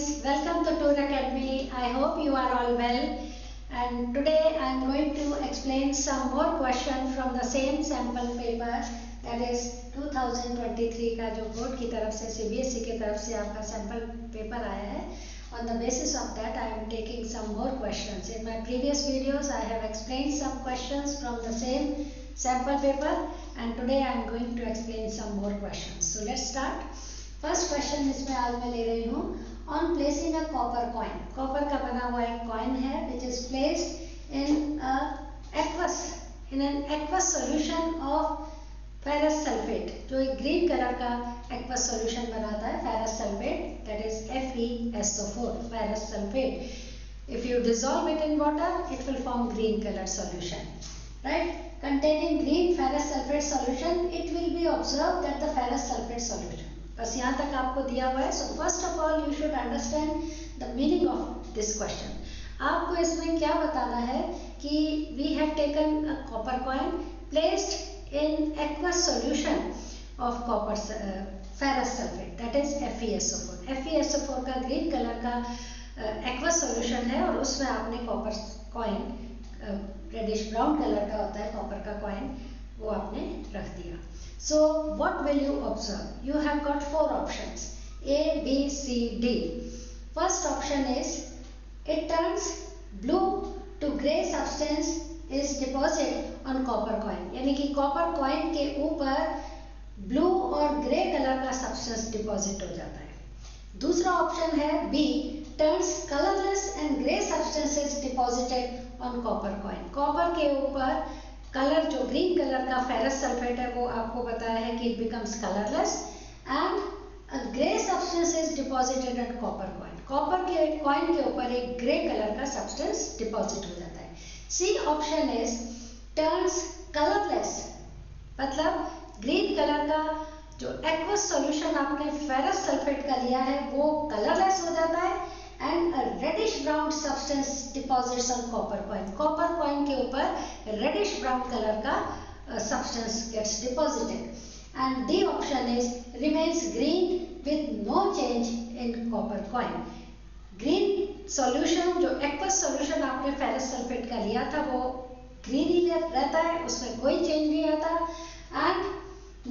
guys, welcome to Tour Academy. I hope you are all well. And today I am going to explain some more questions from the same sample paper, that is 2023 का जो board की तरफ से CBSE की तरफ से आपका sample paper आया है. On the basis of that, I am taking some more questions. In my previous videos, I have explained some questions from the same sample paper, and today I am going to explain some more questions. So let's start. First question इसमें आज मैं ले रही हूँ on placing a copper coin. Copper का बना हुआ एक कॉइन है which is placed in an aqueous solution of ferrous sulphate. जो एक ग्रीन कलर का एक्वस सॉल्यूशन बनाता है ferrous sulphate, that is FeSO4 ferrous sulphate. If you dissolve it in water it will form green colour solution, right. Containing green ferrous sulfate solution, it will be observed that the ferrous sulfate solution. बस यहाँ तक आपको दिया हुआ है. So first of all you should understand the meaning of this question. आपको इसमें क्या बताना है कि we have taken a copper coin placed in aqueous solution of copper ferrous sulphate, that is FeSO4. FeSO4 का ग्रीन कलर का aqueous solution है और उसमें आपने copper coin, reddish brown colour का होता है कॉपर का कॉइन, वो आपने रख दिया. So what will you observe? You have got 4 options, A, B, C, D. First option is it turns blue to grey substance is deposited on copper coin. यानी कि कॉपर कॉइन के ऊपर blue और grey colour का substance deposit हो जाता है. दूसरा ऑप्शन है B, turns colorless and grey substances deposited on copper coin. Copper के ऊपर कलर जो ग्रीन कलर का फेरस सल्फेट है वो आपको बताया है कि it becomes colourless and a grey substance is deposited at copper coin. Copper के कॉइन के ऊपर एक ग्रे कलर का सब्सटेंस डिपॉजिट हो जाता है. C option is turns colourless, मतलब ग्रीन कलर का जो एक्वस सॉल्यूशन आपने फेरस सल्फेट का लिया है वो कलरलेस हो जाता है and a reddish brown substance deposits on copper coin. Copper coin के ऊपर reddish brown color का substance gets deposited. And D option is remains green with no change in copper coin. Green solution जो aqueous solution आपने ferrous sulfate का लिया था वो green ही रहता है, उसमें कोई change नहीं आता, and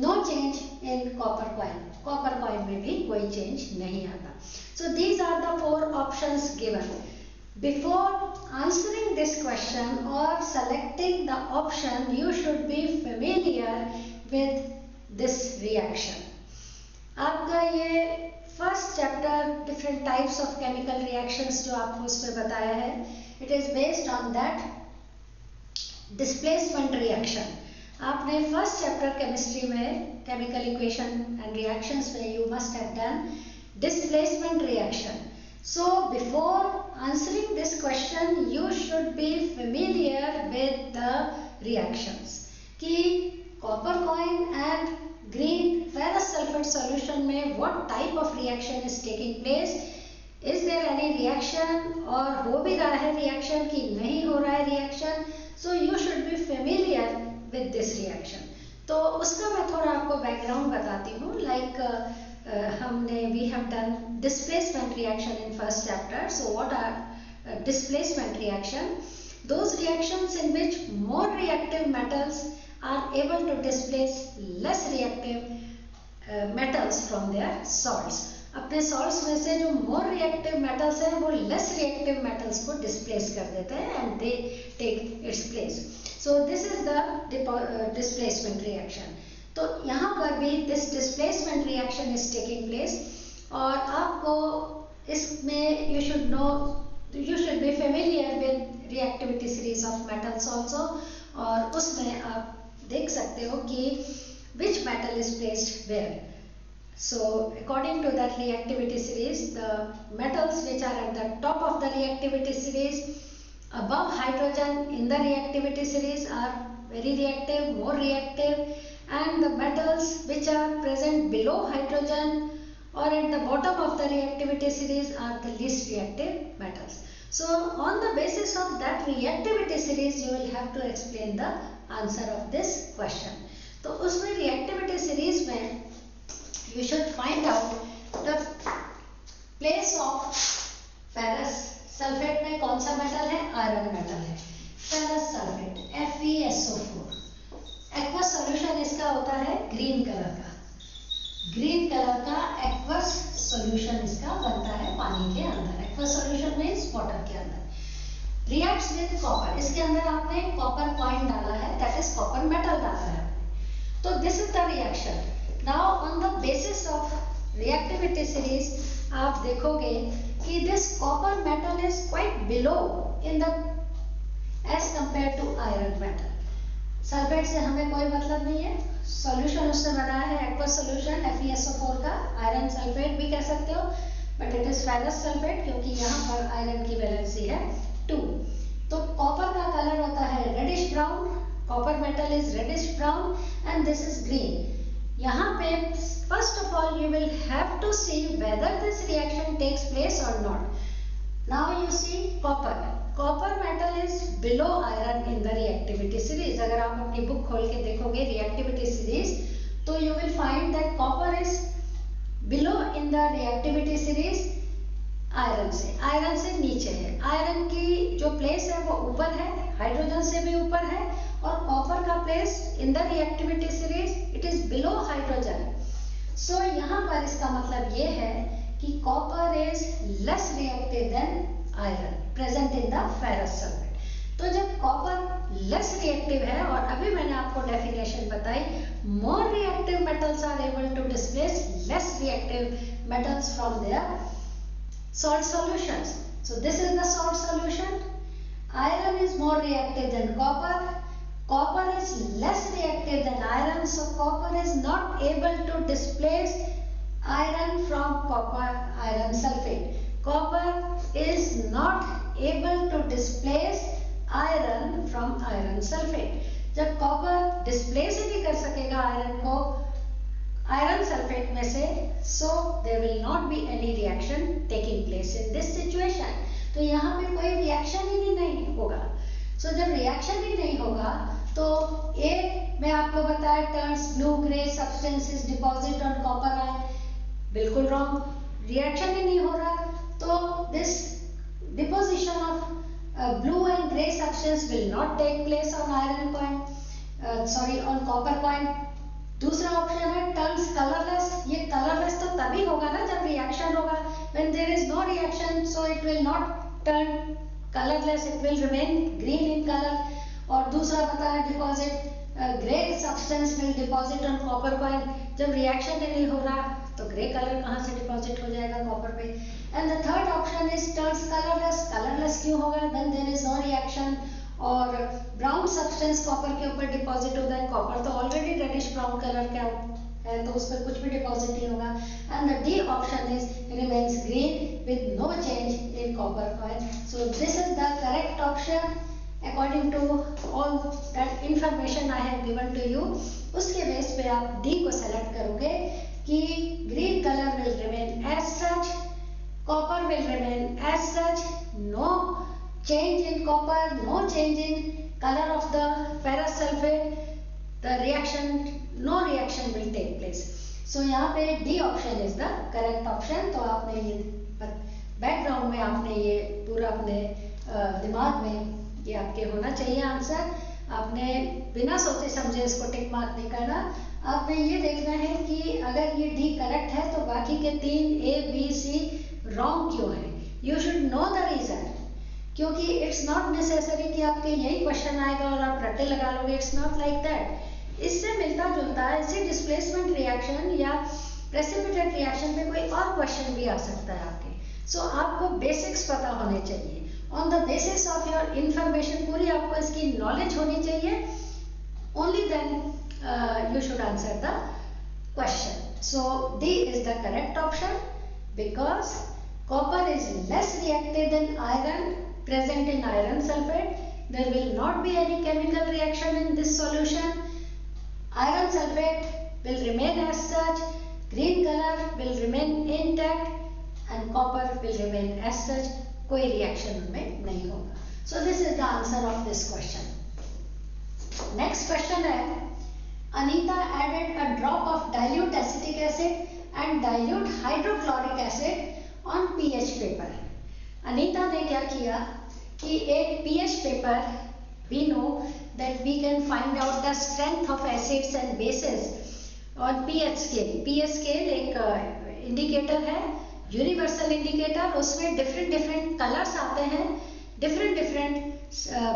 no change in copper coin. Copper coin में भी कोई change नहीं आता. So these are the 4 options given. Before answering this question or selecting the option, you should be familiar with this reaction. आपका ये first chapter different types of chemical reactions जो आपको उसमें बताया है, it is based on that displacement reaction. आपने first chapter chemistry में chemical equation and reactions में you must have done displacement reaction. So before answering this question you should be familiar with the reactions कि copper coin and green ferrous sulfate solution में what type of reaction is taking place. Is there any reaction और हो भी रहा है reaction कि नहीं हो रहा है reaction. So you should be familiar with this reaction. तो उसका मैं थोड़ा आपको बैकग्राउंड बताती हूँ. लाइक हमने we have done displacement reaction in first chapter. So what are displacement reaction? Those reactions in which more reactive metals are able to displace less reactive metals from their salts. अपने salts में से जो more reactive metals हैं वो less reactive metals को displace कर देते हैं and they take its place. So this is the displacement reaction. तो यहाँ पर भी this displacement reaction is taking place और आपको इसमें you should be familiar with reactivity series of metals also. और उसमें आप देख सकते हो कि which metal is placed where. So according to that reactivity series, the metals which are at the top of the reactivity series above hydrogen in the reactivity series are very reactive, more reactive, and the metals which are present below hydrogen or at the bottom of the reactivity series are the least reactive metals. So on the basis of that reactivity series you will have to explain the answer of this question. तो उसमें reactivity series में you should find out the place of sulphate में कौन सा metal है? Iron metal है। Ferrous sulphate FeSO4। Aqueous solution इसका होता है ग्रीन कलर का। ग्रीन कलर का एक्वस सॉल्यूशन इसका बनता है पानी के अंदर। एक्वस सॉल्यूशन मींस वाटर के अंदर। रिएक्ट्स विद कॉपर, इसके अंदर आपने कॉपर कॉइन डाला है, दैट इज कॉपर मेटल डाला है। तो this is the reaction. Now on the basis of reactivity series आप देखोगे कि this copper metal is quite below in the as compare to iron metal. Sulphate से हमें कोई मतलब नहीं है, सॉल्यूशन उससे बना है एक्वस सॉल्यूशन FeSO4 का, आयरन सल्फेट भी कह सकते हो, but it is ferrous sulphate क्योंकि यहाँ पर आयरन की वैलेंसी है 2। तो कॉपर का कलर होता है reddish brown, copper metal is reddish brown and this is green. यहाँ पे first of all you will have to see whether this reaction takes place और not. Now you see copper metal is below iron in the reactivity series. अगर आप अपनी book खोल के देखोगे reactivity series तो you will find that copper is below in the reactivity series iron से नीचे है। आयरन की जो प्लेस है वो ऊपर है, हाइड्रोजन से भी ऊपर है, और कॉपर का place in the reactivity series it is below hydrogen. So यहाँ पर इसका मतलब ये है कि copper is less reactive than iron present in the ferrous sulphate. तो जब कॉपर लेस रिएक्टिव है, और अभी मैंने आपको डेफिनेशन बताई, more reactive metals are able to displace less reactive metals from their salt solutions. So this is the salt solution. Iron is more reactive than copper. Copper is less reactive than iron, so copper is not able to displace iron from copper iron sulfate. Copper is not able to displace iron from iron sulfate. जब copper displace ही नहीं कर सकेगा iron को iron sulphate में से, so there will not be any reaction taking place in this situation. तो यहाँ पे कोई रिएक्शन ही नहीं होगा। So जब रिएक्शन ही नहीं होगा तो एक मैं आपको बताया turns blue grey substances deposit on copper ion, बिल्कुल रॉन्ग। रिएक्शन ही नहीं हो रहा तो this deposition of blue and grey substance will not take place on iron coin, on copper coin. दूसरा ऑप्शन है टर्न्स कलरलेस। ये कलरलेस तो तभी होगा ना जब रिएक्शन होगा। When there is no reaction so it will not turn colourless, it will remain green in colour. और दूसरा बताया deposit grey substance will deposit on copper coin. जब रिएक्शन ही नहीं हो रहा तो ग्रे कलर कहाँ से डिपॉजिट हो जाएगा कॉपर पे। And the third option is turns colourless. Colourless क्यों होगा? When there is no reaction और ब्राउन सब्सटेंस कॉपर के ऊपर डिपॉजिट होता है। कॉपर तो ऑलरेडी रेडिश ब्राउन कलर का है तो उस पर कुछ भी डिपॉजिट नहीं होगा। And the D option is remains green with no change in copper coin. So this is the correct option according to all that information I have given to you. उसके बेस पे आप D को select करोगे कि green colour will remain as such, copper will remain as such, no change in copper, no change in color of the ferrous sulfate, the reaction, no reaction will take place. So यहाँ पे D option is the correct option. तो आपने ये background में आपने ये पूरा अपने दिमाग में ये आपके होना चाहिए आंसर। आपने बिना सोचे समझे इसको टिक मार्क नहीं करना। आपने ये देखना है कि अगर ये D करेक्ट है तो बाकी के 3 A, B, C रॉन्ग क्यों है। You should know the reason, क्योंकि इट्स नॉट नेसेसरी कि आपके यही क्वेश्चन आएगा और आप रट्टे लगा लोगे। It's not like that. इससे मिलता जुलता है, इसी डिस्प्लेसमेंट रिएक्शन या प्रेसिपिटेट रिएक्शन में कोई और क्वेश्चन भी आ सकता है आपके। सो आपको बेसिक्स पता होने चाहिए। On the basis of your information पूरी आपको इसकी नॉलेज होनी चाहिए। Only then you should answer the question. So D is the correct option because copper is less reactive than iron present in iron sulfate. There will not be any chemical reaction in this solution. Iron sulfate will remain as such, green color will remain intact and copper will remain as such. कोई reaction उनमें नहीं होगा. So this is the answer of this question. Next question है, Anita added a drop of dilute acetic acid and dilute hydrochloric acid on pH paper. Anita ने क्या किया कि एक pH paper, we know that we can find out the strength of acids and bases on pH scale. PH scale एक indicator है, universal indicator. उसमें different colours आते हैं, डिफरेंट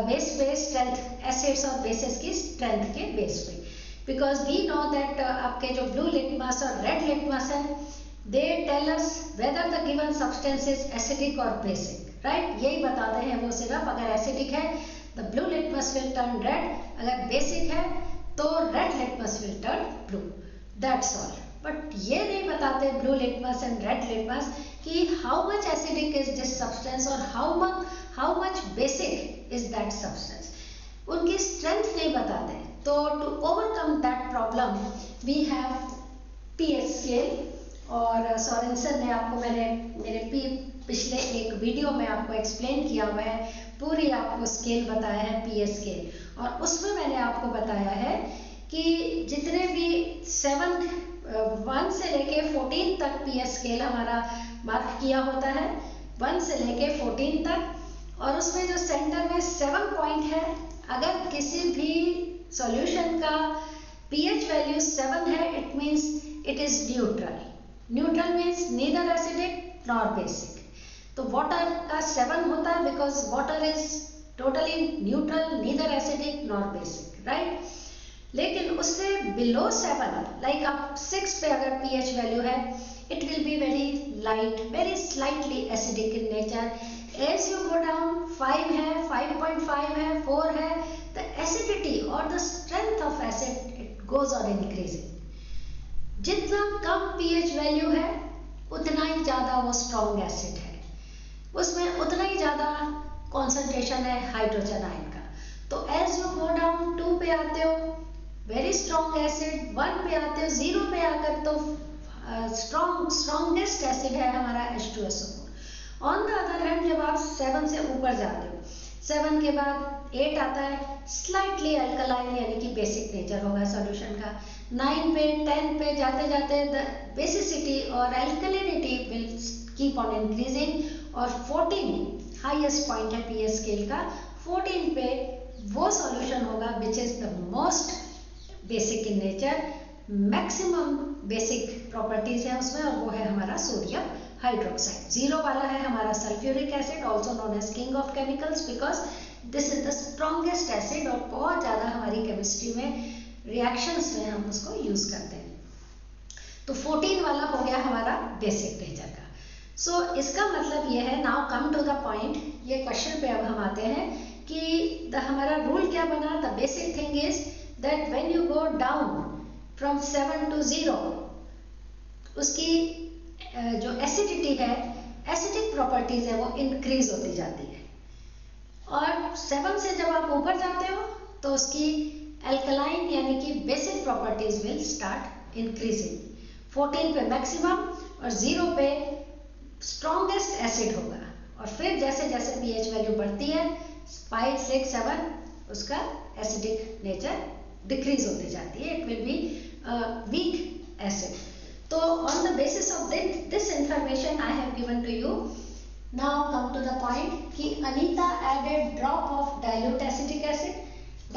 बेस पे स्ट्रेंथ, एसिड्स और बेसिस की स्ट्रेंथ के base पे। बिकॉज वी नो दैट आपके जो ब्लू लिटमस और रेड लिटमस है, they tell us whether the given substance is acidic और बेसिक, राइट। यही बताते हैं वो सिर्फ। अगर एसिडिक है the blue litmus will turn red, अगर बेसिक है तो red litmus will turn blue, that's all. But ये नहीं बताते blue litmus and red litmus कि how much acidic is this substance और how much basic is that substance. उनकी strength नहीं बताते। तो to overcome that problem we have pH scale. और सोरेनसन ने आपको मेरे पिछले एक वीडियो में आपको एक्सप्लेन किया हुआ है, पूरी आपको स्केल बताया है पीएच स्केल। और उसमें मैंने आपको बताया है कि जितने भी 1 से लेके 14 तक पीएच स्केल हमारा मार्क किया होता है, 1 से लेके 14 तक। और उसमें जो सेंटर में 7 पॉइंट है, अगर किसी भी सॉल्यूशन का पीएच वैल्यू 7 है, it means it is neutral. Neutral means neither acidic nor basic. तो वाटर का 7 होता है because water is totally neutral, neither acidic nor basic, right. लेकिन उससे बिलो 7, लाइक आप 6 पे अगर पीएच वैल्यू है, it will be very light, very slightly acidic in nature. As you go down, 5 है, 5.5 है, 4 है, the acidity or the strength of acid it goes on increasing. जितना कम pH वैल्यू है उतना ही ज़्यादा वो स्ट्रॉन्ग एसिड है, उसमें उतना ही ज़्यादा कॉन्सेंट्रेशन है हाइड्रोजन आयन का। तो as you go down 2 पे आते हो वेरी स्ट्रॉन्ग एसिड, 1 पे आते हो 0 पे आकर तो स्ट्रॉन्गेस्ट एसिड है हमारा H2SO4। On the other hand जब आप 7 से ऊपर जाते हो, 7 के बाद 8 आता है, स्लाइटली अल्कलाइन यानी कि बेसिक नेचर होगा सॉल्यूशन का। 9 पे 10 पे जाते जाते द बेसिसिटी और alkalinity will keep on increasing. और 14 हाईएस्ट पॉइंट है पीएच स्केल का, 14 पे वो सॉल्यूशन होगा which is the most basic in nature, maximum basic properties है उसमें, और वो है हमारा सोडियम हाइड्रोक्साइड। 0 वाला है हमारा sulphuric acid, also known as king of chemicals, because this is the strongest acid और बहुत ज़्यादा हमारी केमिस्ट्री में रिएक्शंस में हम उसको यूज करते हैं। तो 14 वाला हो गया हमारा बेसिक नेचर का। सो इसका मतलब ये है, now come to the point, ये क्वेश्चन पे अब हम आते हैं कि हमारा रूल क्या बना। The basic thing is that when you go down from 7 to 0, उसकी जो एसिडिटी है, एसिडिक प्रॉपर्टीज है, वो इंक्रीज होती जाती है। और 7 से जब आप ऊपर जाते हो तो उसकी अल्कलाइन यानी कि basic properties will start increasing. 14 पे मैक्सिमम और 0 पे स्ट्रॉन्गेस्ट एसिड होगा। और फिर जैसे जैसे पीएच वैल्यू बढ़ती है, 5, 6, 7, उसका एसिडिक नेचर डिक्रीज होती जाती है, it will be weak acid. So on the basis of this information I have given to you, now come to the point कि Anita added drop of dilute acetic acid.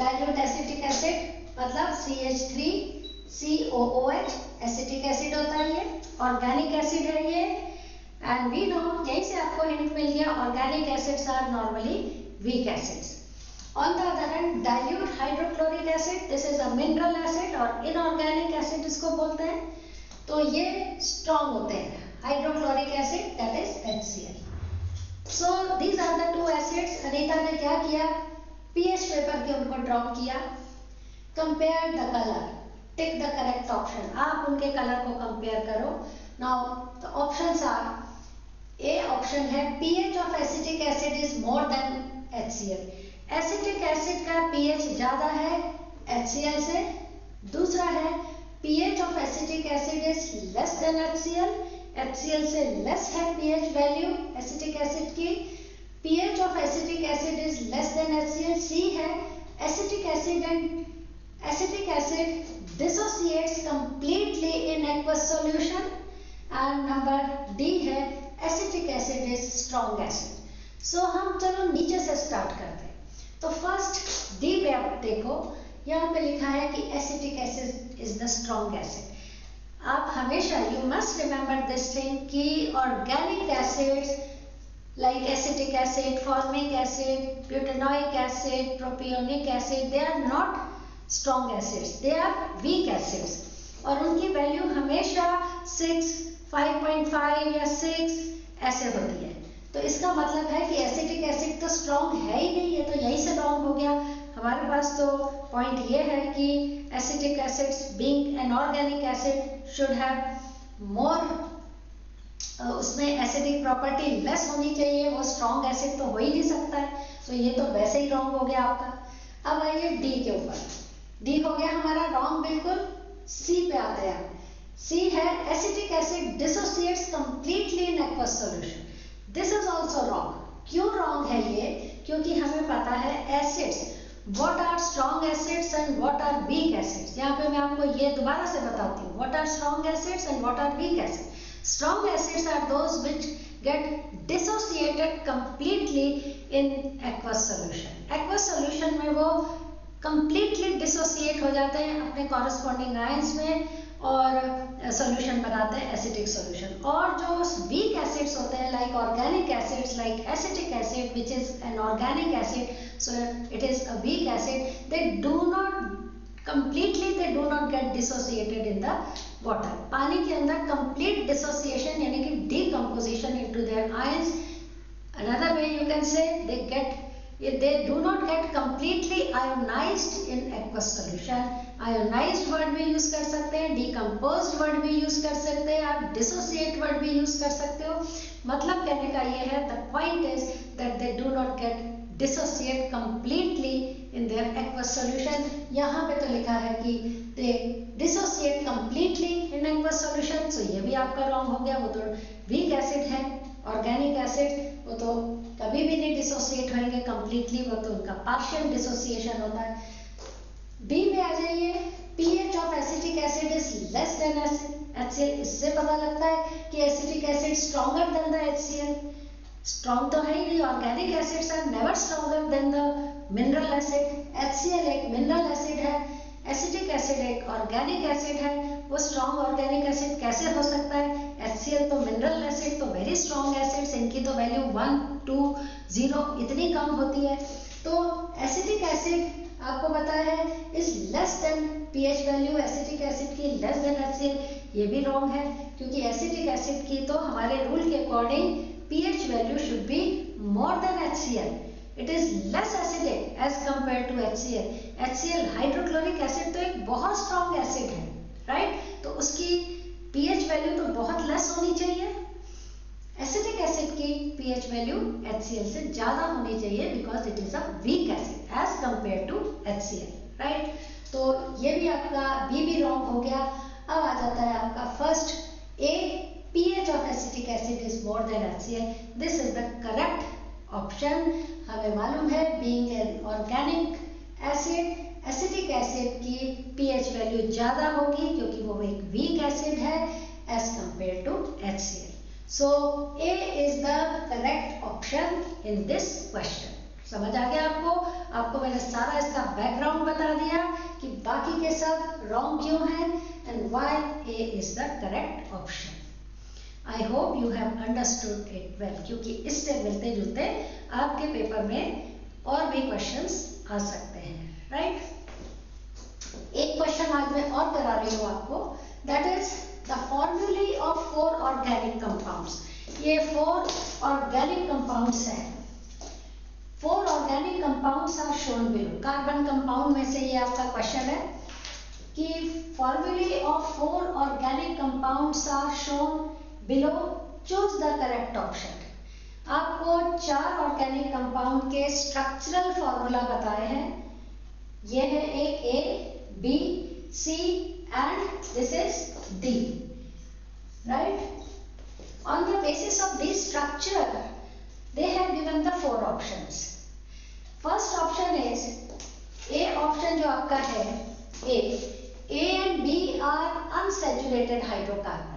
Dilute acetic acid मतलब CH3COOH acetic acid होता है, ये organic acid है ये, and we know, यहीं से आपको hint मिल गया, organic acids are normally weak acids. On the other hand, dilute hydrochloric acid, this is a mineral acid और inorganic acid इसको बोलते हैं, तो ये strong होते हैं। Hydrochloric acid, that is HCl. So these are the 2 acids. Anita ने क्या किया, pH पेपर के उनको ड्रॉप किया, compare the color, tick the correct option. आप उनके कलर को कंपेयर करो। Now the options are, A option है pH of acetic acid is more than HCl. Acetic acid का pH ज्यादा है HCl से। दूसरा है pH of acetic acid is less than HCl. HCl से less है pH वैल्यू एसिटिक एसिड की। pH of acetic acid is less than HCl. C है acetic acid dissociates completely in aqueous solution. And number D है acetic acid is strong acid. सो हम चलो नीचे से start करते हैं। तो फर्स्ट डी पे आप देखो, यहाँ पे लिखा है कि acetic acid is the strong acid. आप हमेशा you must remember this thing कि organic acids like acetic acid, formic acid, butanoic acid, propionic acid, they are not strong acids, they are weak acids और उनकी value हमेशा 6, 5.5 या 6 ऐसे होती है। तो इसका मतलब है कि एसिटिक एसिड तो स्ट्रॉन्ग है ही नहीं, ये तो यहीं से रॉन्ग हो गया। हमारे पास तो पॉइंट ये है कि acetic acids being an organic acid should have more, उसमें एसिडिक प्रॉपर्टी लेस होनी चाहिए, वो स्ट्रॉन्ग एसिड तो हो ही नहीं सकता है। तो ये तो वैसे ही रॉन्ग हो गया आपका। अब आइए डी के ऊपर। डी हो गया हमारा रॉन्ग बिल्कुल। सी पे आते हैं। सी है acetic acid dissociates completely in aqueous solution. This is also wrong. क्यों रॉन्ग है ये? क्योंकि हमें पता है acids what are strong acids and what are weak acids. यहाँ पे मैं आपको ये दोबारा से बताती हूँ, what are strong acids and what are weak acids. Strong acids are those which get dissociated completely in aqueous solution. Aqueous solution में वो completely dissociate हो जाते हैं अपने corresponding ions में और solution बनाते हैं acidic solution। और जो weak acids होते हैं like organic acids, like acetic acid which is an organic acid, so it is a weak acid, they do not get dissociated in the water. पानी के अंदर complete dissociation यानी कि decomposition into their ions. Another way you can say they do not get completely ionized in aqueous solution. Ionized word भी use कर सकते हैं, decomposed word भी use कर सकते हैं, आप dissociate word भी use कर सकते हो। मतलब कहने का ये है, the point is that they do not get dissociate completely in their aqueous solution। यहाँ पे तो लिखा है कि they dissociate completely in aqueous solution, so ये भी आपका wrong हो गया। वो तो weak acid है, organic acid, वो तो कभी भी नहीं dissociate होंगे completely, वो तो उनका partial dissociation होता है। B में आ जाइए, pH of acetic acid is less than HCl। इससे पता लगता है कि acetic acid stronger than the HCl। Strong तो है ही नहीं, organic acids are never stronger than the mineral acid. HCl एक मिनरल एसिड है, एसिटिक एसिड एक ऑर्गेनिक एसिड है, वो स्ट्रॉन्ग ऑर्गेनिक एसिड कैसे हो सकता है? HCl तो मिनरल एसिड, तो वेरी स्ट्रॉन्ग एसिड्स, इनकी तो वैल्यू 1, 2, 0 इतनी कम होती है। तो एसिटिक एसिड आपको पता है is less than pH value acetic acid की लेस देन HCl। ये भी रॉन्ग है क्योंकि एसिटिक एसिड की तो हमारे रूल के according pH value should be more than HCl. It is less acidic as compared to HCl. HCl hydrochloric acid तो एक बहुत स्ट्रॉन्ग एसिड है, राइट? तो उसकी pH वैल्यू तो बहुत लेस होनी चाहिए। एसिटिक एसिड की pH वैल्यू HCl से ज्यादा होनी चाहिए because it is a weak acid as compare to HCl, right? तो ये भी आपका B भी रॉन्ग हो गया। अब आ जाता है आपका first A, pH of acetic acid is more than HCl. This is the correct option. हमें मालूम है being an organic acid, acetic acid की pH वैल्यू ज़्यादा होगी क्योंकि वो एक weak acid है as compared to HCl. So A is the correct option in this question. समझ आ गया आपको? आपको मैंने सारा इसका बैकग्राउंड बता दिया कि बाकी के सब रॉन्ग क्यों हैं and why A is the correct option. I hope you have understood it well, क्योंकि इससे मिलते जुलते आपके पेपर में और भी क्वेश्चंस आ सकते हैं, राइट? एक क्वेश्चन आज मैं और करा रही हूँ आपको, that is the formulae of 4 organic compounds. ये 4 ऑर्गेनिक कंपाउंड्स हैं। 4 organic compounds are shown below. Carbon compound में से ये आपका क्वेश्चन है कि formulae of 4 organic compounds are shown below, choose the correct option. आपको 4 ऑर्गेनिक कंपाउंड के स्ट्रक्चरल फॉर्मूला बताए हैं। ये है एक A, B, C and this is D, right? On the basis of this structure, they have given the 4 options. First option is A option जो आपका है A and B are unsaturated hydrocarbon।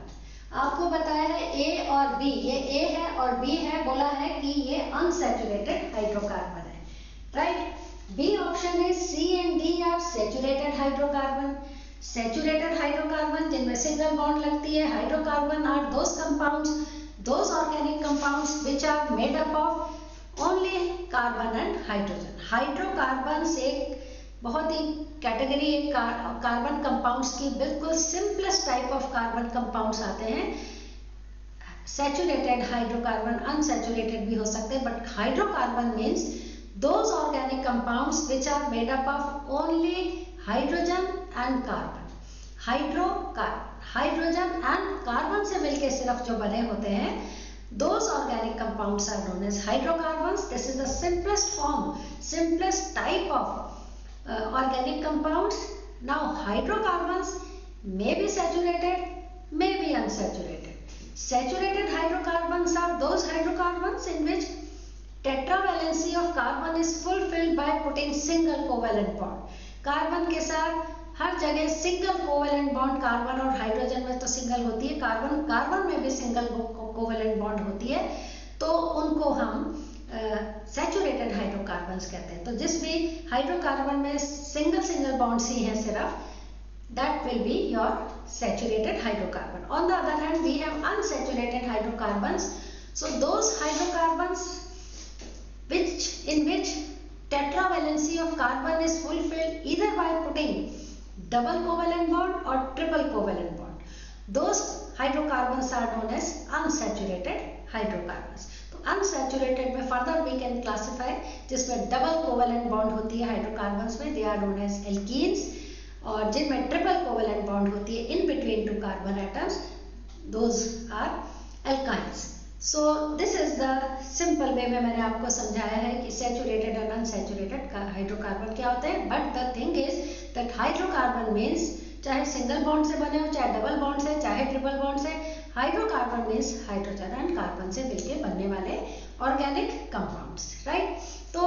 आपको बताया है A और B, ये A है और बी है, बोला है कि ये अनसैचुरेटेड हाइड्रोकार्बन है, right. B option is C and D are saturated hydrocarbon. Saturated hydrocarbon जिनमें सिंगल बॉन्ड लगती है, hydrocarbon are those compounds, those organic compounds which are made up of only carbon and hydrogen. Hydrocarbon से बहुत ही category एक carbon compounds की बिल्कुल simplest type of carbon compounds आते हैं। सैचुरेटेड हाइड्रोकार्बन, अनसैचुरेटेड भी हो सकते हैं, but hydrocarbon means those organic compounds which are made up of only hydrogen and carbon. Hydrogen and carbon से मिलकर सिर्फ जो बने होते हैं, those organic compounds are known as hydrocarbons. This is the simplest form, simplest type of organic compounds. Now hydrocarbons may be saturated, may be unsaturated. Saturated hydrocarbons are those hydrocarbons in which tetravalency of carbon is fulfilled by putting single covalent bond. Carbon के साथ हर जगह single covalent bond, carbon और hydrogen में तो single होती है, carbon में भी सिंगल कोवेलेंट बॉन्ड होती है, तो उनको हम सैचुरेटेड हाइड्रोकार्बन्स कहते हैं। तो जिस भी हाइड्रोकार्बन में सिंगल बॉन्ड्स ही हैं सिर्फ, that will be your saturated hydrocarbon. On the other hand, we have unsaturated hydrocarbons. So those hydrocarbons in which tetravalency of carbon is fulfilled either by putting double covalent bond or triple covalent bond. Those hydrocarbons are known as unsaturated hydrocarbons. तो unsaturated में further we can classify जिसमें double covalent bond होती है hydrocarbons में, they are known as alkenes, और जिनमें triple covalent bond होती है in between two carbon atoms, those are alkynes. So this is the simple way में मैंने आपको समझाया है कि सैचुरेटेड और अनसैचुरेटेड हाइड्रोकार्बन क्या होते हैं। But the thing is that hydrocarbon means चाहे सिंगल बॉन्ड से बने हो, चाहे डबल बॉन्ड से, चाहे ट्रिपल बॉन्ड से, hydrocarbon means hydrogen and carbon से मिलकर बनने वाले ऑर्गेनिक कंपाउंड्स, राइट। तो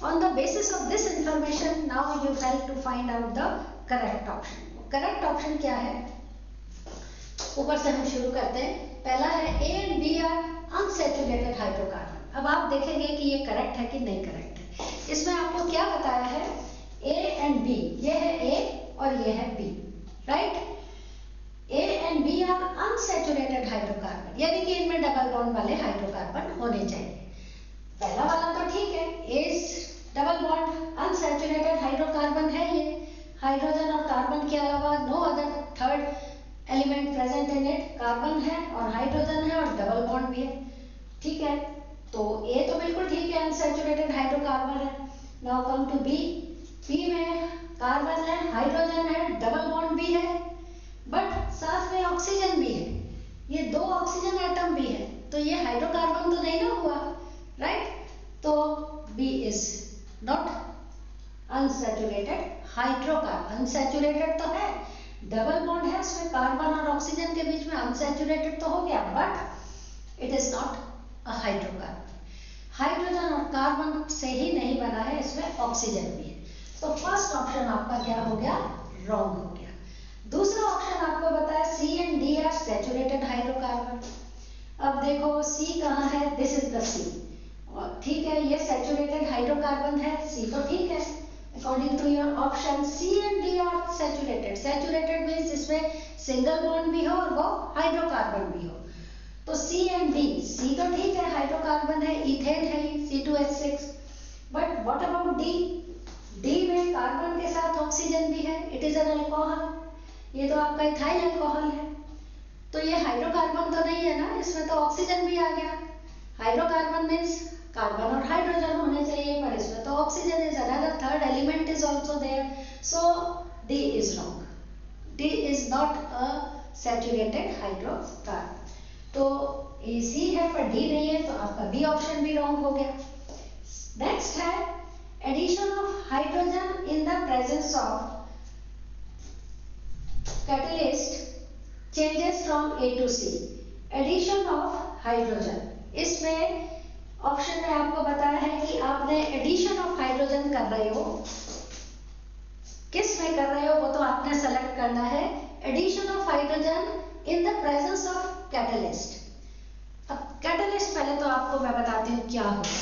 on the basis of this information now you have to find out the correct option. Correct option क्या है, ऊपर से हम शुरू करते हैं। पहला है A and B are unsaturated hydrocarbon. अब आप देखेंगे कि ये करेक्ट है कि नहीं करेक्ट है। इसमें आपको क्या बताया है, ए एंड बी, ये है ए और ये है B, right. A and B are unsaturated hydrocarbon, यानी कि इनमें डबल बॉन्ड वाले हाइड्रोकार्बन होने चाहिए। पहला वाला तो ठीक है, A double bond unsaturated hydrocarbon है ये, हाइड्रोजन और कार्बन के अलावा no other third element present in it, carbon है और हाइड्रोजन है और डबल बॉन्ड भी है, ठीक है। तो ए तो बिल्कुल ठीक है, अनसैचुरेटेड हाइड्रोकार्बन है। Now come to B. B में कार्बन है, हाइड्रोजन है, डबल बॉन्ड भी है, बट साथ में ऑक्सीजन भी है, ये दो ऑक्सीजन एटम भी है, तो ये हाइड्रोकार्बन तो नहीं ना हुआ, राइट। तो B is not unsaturated hydrocarbon. Unsaturated तो है, डबल बॉन्ड है उसमें कार्बन और ऑक्सीजन के बीच में, अनसैचुरेटेड तो हो गया, but it is not a hydrocarbon. Hydrogen और कार्बन से ही नहीं बना है, इसमें ऑक्सीजन भी है। तो फर्स्ट ऑप्शन आपका क्या हो गया, रॉन्ग हो गया। दूसरा ऑप्शन आपको बताया C and D are saturated hydrocarbon. अब देखो सी कहाँ है, दिस इज द सी, और ठीक है ये सैचुरेटेड हाइड्रोकार्बन है, सी तो ठीक है। According to your option C and D are saturated. Saturated means इसमें सिंगल बॉन्ड भी हो और वो हाइड्रोकार्बन भी हो, तो सी एंड डी, सी तो ठीक है हाइड्रोकार्बन है, इथेन है C2H6, but what about D. D में कार्बन के साथ ऑक्सीजन भी है, इट इज एन अल्कोहल, ये तो आपका इथाइल अल्कोहल है, तो ये हाइड्रोकार्बन तो नहीं है ना, इसमें तो ऑक्सीजन भी आ गया। हाइड्रोकार्बन मीन्स कार्बन और हाइड्रोजन होने चाहिए, पर इसमें तो oxygen is another third element is also there, so D is wrong. D is not a saturated hydrocarbon. तो ए सी है पर डी नहीं है, तो आपका बी ऑप्शन भी रॉन्ग हो गया। नेक्स्ट है addition of hydrogen in the presence of catalyst changes from A to C. Addition of hydrogen, इसमें ऑप्शन में आपको बताया है कि आपने एडिशन ऑफ हाइड्रोजन कर रहे हो, किस में कर रहे हो वो तो आपने सेलेक्ट करना है। Addition of hydrogen in the presence of catalyst. अब कैटलिस्ट पहले तो आपको मैं बताती हूँ क्या होता है.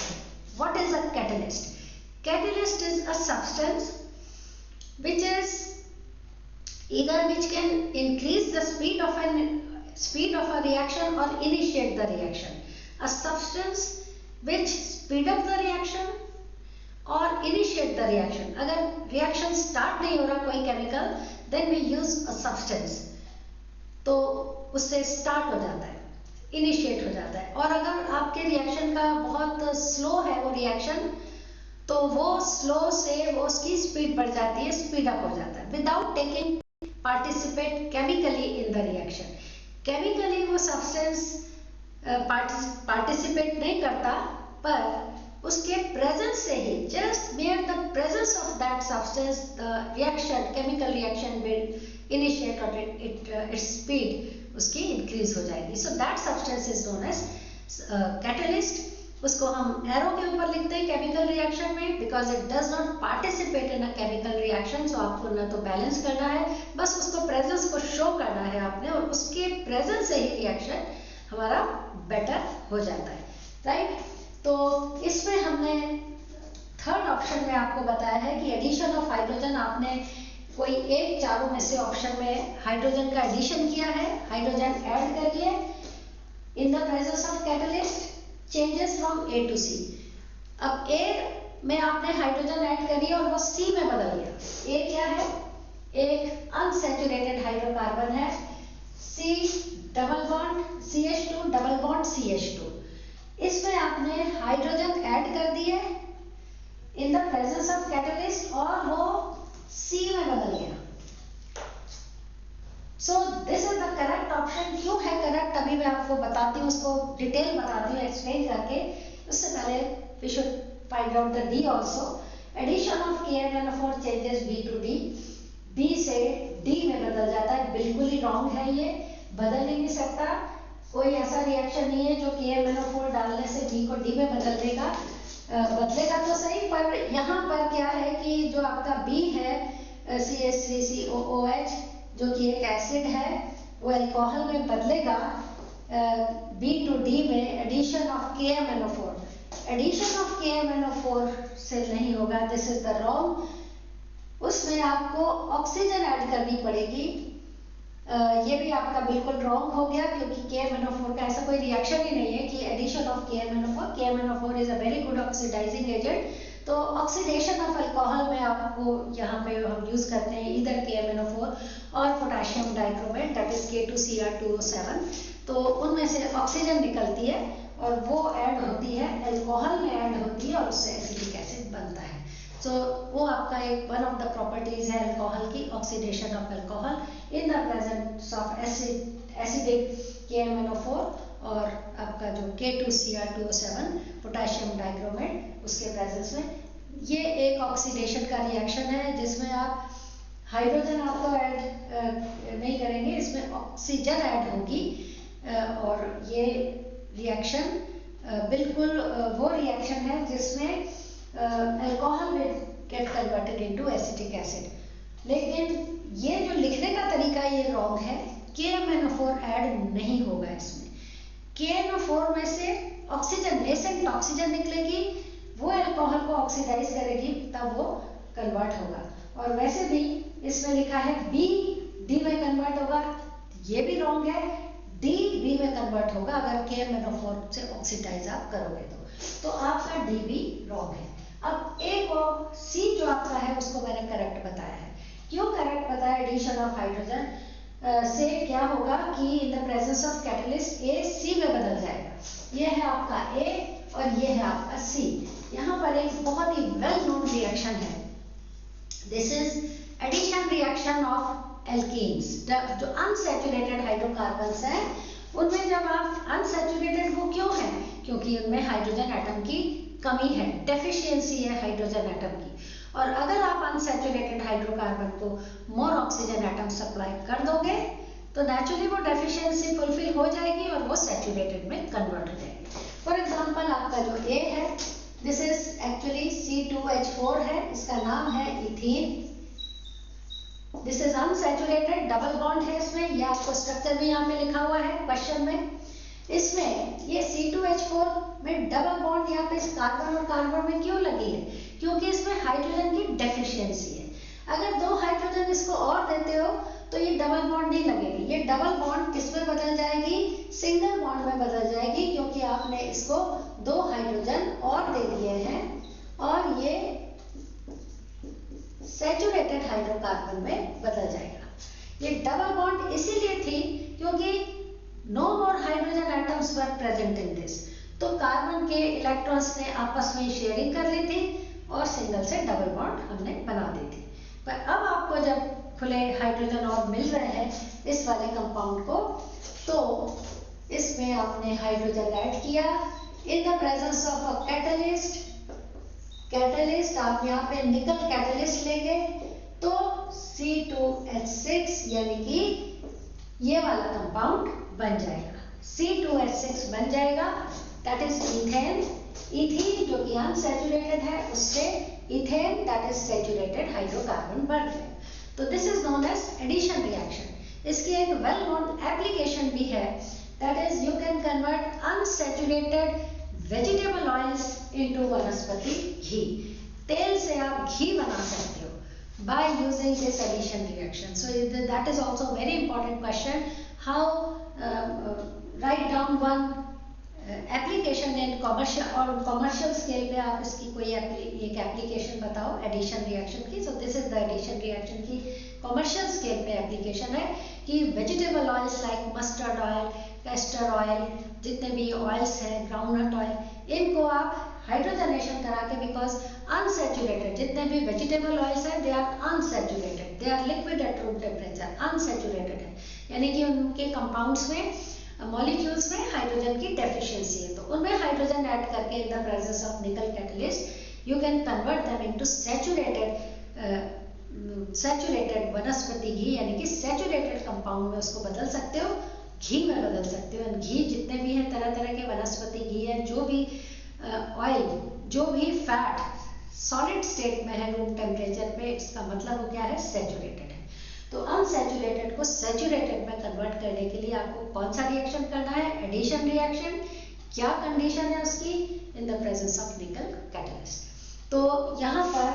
What is a catalyst? Catalyst is a substance which is either which can increase the speed of a reaction or initiate the reaction. A substance which speed up the reaction or initiate the reaction. अगर reaction start नहीं हो रहा कोई chemical, then we use a substance. तो उससे start हो जाता है, initiate हो जाता है. और अगर आपके reaction का बहुत slow है वो reaction, तो वो स्लो से वो उसकी स्पीड बढ़ जाती है, स्पीड अप हो जाता है without taking participate chemically in the reaction. Chemically वो सब्सटेंस पार्टिसिपेट नहीं करता, पर उसके प्रेजेंस से ही, just mere the presence of that substance, the reaction, chemical reaction will initiate और इट्स स्पीड उसकी इंक्रीज हो जाएगी. So that substance is known as catalyst. उसको हम एरो के ऊपर लिखते हैं केमिकल रिएक्शन में, because it does not participate in a chemical reaction. So आपको ना तो बैलेंस करना है, बस उसको प्रेजेंस को शो करना है आपने, और उसके प्रेजेंस से ही रिएक्शन हमारा बेटर हो जाता है. राइट? तो इसमें हमने थर्ड ऑप्शन में आपको बताया है कि एडिशन ऑफ हाइड्रोजन. आपने कोई एक चारों में से ऑप्शन में हाइड्रोजन का एडिशन किया है, हाइड्रोजन ऐड करिए in the presence of catalyst, changes from A to C. अब ए में आपने हाइड्रोजन ऐड करी और वो सी में बदल गया. ए क्या है? एक अनसैचुरेटेड हाइड्रोकार्बन है. C double bond CH2 double bond CH2. इसमें आपने हाइड्रोजन ऐड कर दिए in the presence of catalyst और वो सी में बदल गया. So this is the correct option. क्यों है करेक्ट अभी मैं आपको बताती हूँ, उसको डिटेल बताती हूँ एक्सप्लेन करके. उससे पहले we should find out the D also. Addition of KMnO4 changes B to D. B से D में बदल जाता है. बिल्कुल ही रॉन्ग है, ये बदल ही नहीं सकता. कोई ऐसा रिएक्शन नहीं है जो KMnO4 डालने से B को D में बदल देगा. बदलेगा तो सही, पर यहाँ पर क्या है कि जो आपका B है CH3COOH जो कि एक एसिड है, वो अल्कोहल में बदलेगा B टू D में addition of KMnO4. Addition of KMnO4 से नहीं होगा, दिस इज द रॉन्ग. उसमें आपको ऑक्सीजन ऐड करनी पड़ेगी. ये भी आपका बिल्कुल रॉन्ग हो गया, क्योंकि KMnO4 का ऐसा कोई रिएक्शन ही नहीं है कि addition of KMnO4. KMnO4 is a very good oxidising agent. तो ऑक्सीडेशन ऑफ अल्कोहल में आपको यहाँ पे हम यूज करते हैं इधर KMnO4 और potassium dichromate, that is K2Cr2O7. तो उनमें से ऑक्सीजन निकलती है और वो ऐड होती है, अल्कोहल में ऐड होती है और उससे एसिटिक एसिड बनता है. सो वो आपका एक वन ऑफ द प्रॉपर्टीज है अल्कोहल की, oxidation of alcohol in the presence of acidic KMnO4 और आपका जो K2Cr2O7 पोटेशियम डाइक्रोमेट उसके प्रेजेंस में. ये एक ऑक्सीडेशन का रिएक्शन है जिसमें आप हाइड्रोजन आप तो ऐड नहीं करेंगे, इसमें ऑक्सीजन ऐड होगी. और ये रिएक्शन बिल्कुल वो रिएक्शन है जिसमें alcohol will get converted into acetic acid. लेकिन ये जो लिखने का तरीका ये रॉन्ग है. KMnO4 ऐड नहीं होगा इसमें. KMnO4 में से ऑक्सीजन, नेसेंट ऑक्सीजन निकलेगी, वो अल्कोहल को ऑक्सीडाइज करेगी, तब वो कन्वर्ट होगा. और वैसे भी इसमें लिखा है B D में कन्वर्ट होगा, ये भी रॉन्ग है. D B में कन्वर्ट होगा अगर KMnO4 से ऑक्सीडाइज आप करोगे तो आपका D भी रॉन्ग है. अब एक और C जो आपका है उसको मैंने करेक्ट बताया है. क्यों करेक्ट बताया? एडिशन ऑफ हाइड्रोजन से क्या होगा कि इन the presence of catalyst A C में बदल जाएगा. ये है आपका A और ये है आपका C. यहाँ पर एक बहुत ही वेल नोन रिएक्शन है. This is addition reaction of alkenes. जो अनसैचुरेटेड हाइड्रोकार्बन्स हैं उनमें जब आप अनसैचुरेटेड, वो क्यों है? क्योंकि उनमें हाइड्रोजन एटम की कमी है, डेफिशिएंसी है हाइड्रोजन एटम की. और अगर आप अनसैचुरेटेड हाइड्रोकार्बन को मोर ऑक्सीजन एटम सप्लाई कर दोगे तो नेचुरली वो डेफिशिएंसी फुलफिल हो जाएगी और वो सैचुरेटेड में कन्वर्ट हो जाएगी. फॉर एग्जांपल आपका जो A है, दिस इज एक्चुअली C2H4 है, इसका नाम है ethene. This is unsaturated, double bond है इसमें, ये आपको स्ट्रक्चर भी यहाँ पे लिखा हुआ है क्वेश्चन में. इसमें ये C2H4 में डबल बॉन्ड यहाँ पे इस कार्बन और कार्बन में क्यों लगी है? क्योंकि इसमें हाइड्रोजन की डेफिशिएंसी है। अगर 2 हाइड्रोजन इसको और देते हो तो ये डबल बॉन्ड नहीं लगेगी, ये डबल बॉन्ड किस में बदल जाएगी? सिंगल बॉन्ड में बदल जाएगी, क्योंकि आपने इसको 2 हाइड्रोजन और दे दिए हैं और ये सैचुरेटेड हाइड्रोकार्बन में बदल जाएगा। ये डबल बॉन्ड इसीलिए थी क्योंकि no more hydrogen atoms were present in this, तो कार्बन के इलेक्ट्रॉन्स ने आपस में शेयरिंग कर ली थी और सिंगल से डबल बॉन्ड हमने बना दी थी। पर अब आपको जब खुले हाइड्रोजन और मिल रहे हैं इस वाले कंपाउंड को, तो इसमें आपने हाइड्रोजन ऐड किया इन the presence of a catalyst. Catalyst आप यहाँ पे निकल कैटलिस्ट लेंगे तो C2H6 यानी कि ये वाला कंपाउंड बन जाएगा, C2H6 बन जाएगा, दैट इज इथेन। इथीन जो कि अनसैचुरेटेड है उससे ethane that is saturated hydrocarbon बन गए। तो this is known as addition reaction. इसकी एक वेल नोन एप्लीकेशन भी है, that is you can convert unsaturated vegetable oils into vanaspati ghee. तेल से आप घी बना सकते हो by using this addition reaction. So that is also a very important question. How write down one application in commercial और commercial scale पे आप इसकी कोई एक application बताओ addition reaction की. So this is the addition reaction की commercial scale पे application है कि vegetable oils like mustard oil, castor oil, जितने भी oils हैं, groundnut oil, इनको आप हाइड्रोजनेशन करा के, बिकॉज अनसैचुरेटेड जितने भी वेजिटेबल ऑयल्स हैं they are unsaturated, they are liquid at room temperature, unsaturated है, यानी कि उनके कंपाउंड्स में मॉलिक्यूल्स में हाइड्रोजन की डेफिशिएंसी है, तो उनमें हाइड्रोजन ऐड करके इन the presence of nickel catalyst you can convert them into saturated वनस्पति घी, यानी कि सैचुरेटेड कंपाउंड में उसको बदल सकते हो, घी में बदल सकते हो। घी जितने भी हैं तरह तरह के वनस्पति घी है, जो भी ऑयल, जो भी फैट सॉलिड स्टेट में है रूम टेम्परेचर पे, इसका मतलब वो क्या है? सैचुरेटेड है। तो अनसैचुरेटेड को सैचुरेटेड में कन्वर्ट करने के लिए आपको कौन सा रिएक्शन करना है? Addition reaction. क्या कंडीशन है उसकी? In the presence of nickel catalyst. तो यहाँ पर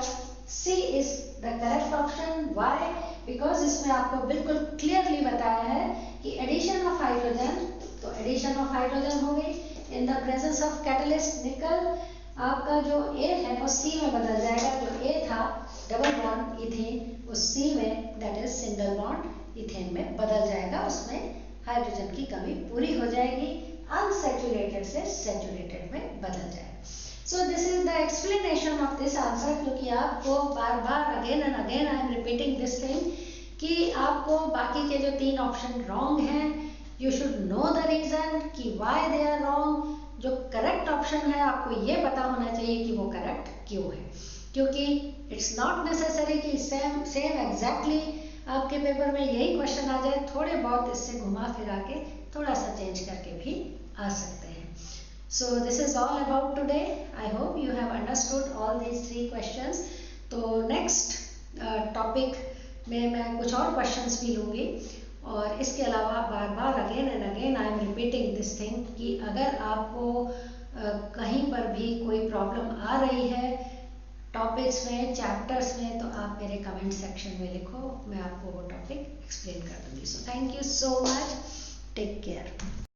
C is the correct option. Why? Because इसमें आपको बिल्कुल क्लियरली बताया है कि एडिशन ऑफ हाइड्रोजन, तो एडिशन ऑफ हाइड्रोजन हो गई in the presence of catalyst nickel, आपका जो A है वो C में बदल जाएगा, जो A था डबल बॉन्ड इथेन, वो C में that is single bond ethane में बदल जाएगा, उसमें हाइड्रोजन की कमी पूरी हो जाएगी, अनसैचुरेटेड से सैचुरेटेड में बदल जाएगा। So this is the explanation of this answer, क्योंकि आपको बार बार again and again I am repeating this thing कि आपको बाकी के जो 3 ऑप्शन रॉन्ग हैं, you should know the reason कि व्हाई दे आर रॉन्ग। जो करेक्ट ऑप्शन है आपको ये पता होना चाहिए कि वो करेक्ट क्यों है, क्योंकि इट्स नॉट नेसेसरी कि सेम एग्जैक्टली आपके पेपर में यही क्वेश्चन आ जाए, थोड़े बहुत इससे घुमा फिरा के थोड़ा सा चेंज करके भी आ सकते हैं। सो this is all about today. I hope you have understood all these 3 questions. तो नेक्स्ट टॉपिक में मैं कुछ और क्वेश्चंस भी लूँगी, और इसके अलावा बार बार again and again I am repeating this thing कि अगर आपको कहीं पर भी कोई प्रॉब्लम आ रही है टॉपिक्स में, चैप्टर्स में, तो आप मेरे कमेंट सेक्शन में लिखो, मैं आपको वो टॉपिक एक्सप्लेन कर दूँगी। So thank you so much, take care.